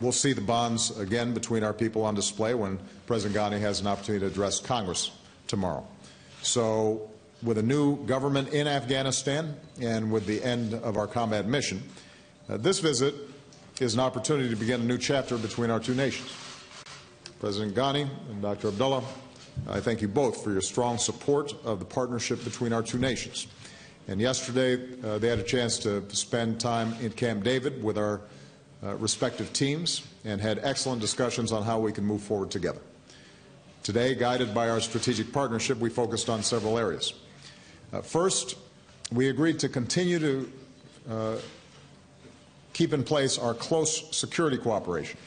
We'll see the bonds again between our people on display when President Ghani has an opportunity to address Congress tomorrow. So, with a new government in Afghanistan and with the end of our combat mission, this visit is an opportunity to begin a new chapter between our two nations. President Ghani and Dr. Abdullah, I thank you both for your strong support of the partnership between our two nations. And yesterday, they had a chance to spend time in Camp David with our respective teams and had excellent discussions on how we can move forward together. Today, guided by our strategic partnership, we focused on several areas. First, we agreed to continue to keep in place our close security cooperation.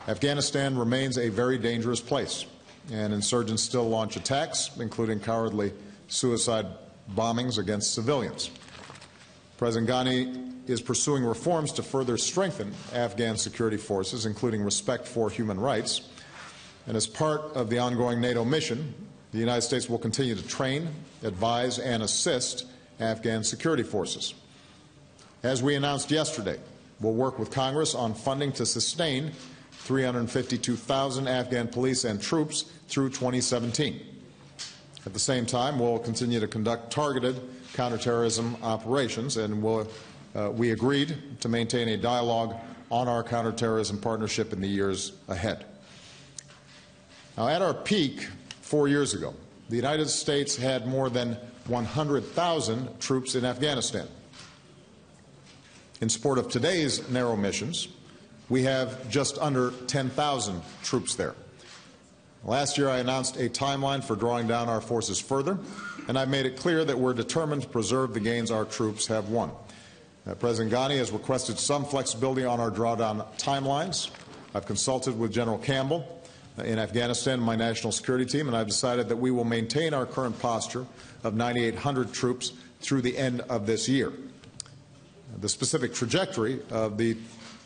Afghanistan remains a very dangerous place, and insurgents still launch attacks, including cowardly suicide bombings against civilians. President Ghani is pursuing reforms to further strengthen Afghan security forces, including respect for human rights. And as part of the ongoing NATO mission, the United States will continue to train, advise, and assist Afghan security forces. As we announced yesterday, we'll work with Congress on funding to sustain 352,000 Afghan police and troops through 2017. At the same time, we'll continue to conduct targeted counterterrorism operations, and we agreed to maintain a dialogue on our counterterrorism partnership in the years ahead. Now, at our peak 4 years ago, the United States had more than 100,000 troops in Afghanistan. In support of today's narrow missions, we have just under 10,000 troops there. Last year, I announced a timeline for drawing down our forces further, and I've made it clear that we're determined to preserve the gains our troops have won. President Ghani has requested some flexibility on our drawdown timelines. I've consulted with General Campbell in Afghanistan and my national security team, and I've decided that we will maintain our current posture of 9,800 troops through the end of this year. The specific trajectory of the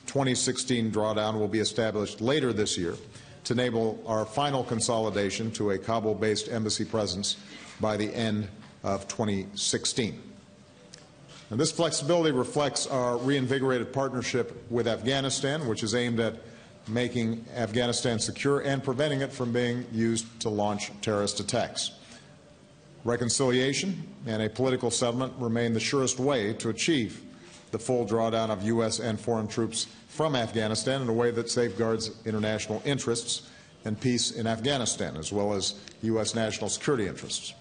2016 drawdown will be established later this year to enable our final consolidation to a Kabul-based embassy presence by the end of 2016. And this flexibility reflects our reinvigorated partnership with Afghanistan, which is aimed at making Afghanistan secure and preventing it from being used to launch terrorist attacks. Reconciliation and a political settlement remain the surest way to achieve the full drawdown of U.S. and foreign troops from Afghanistan in a way that safeguards international interests and peace in Afghanistan, as well as U.S. national security interests.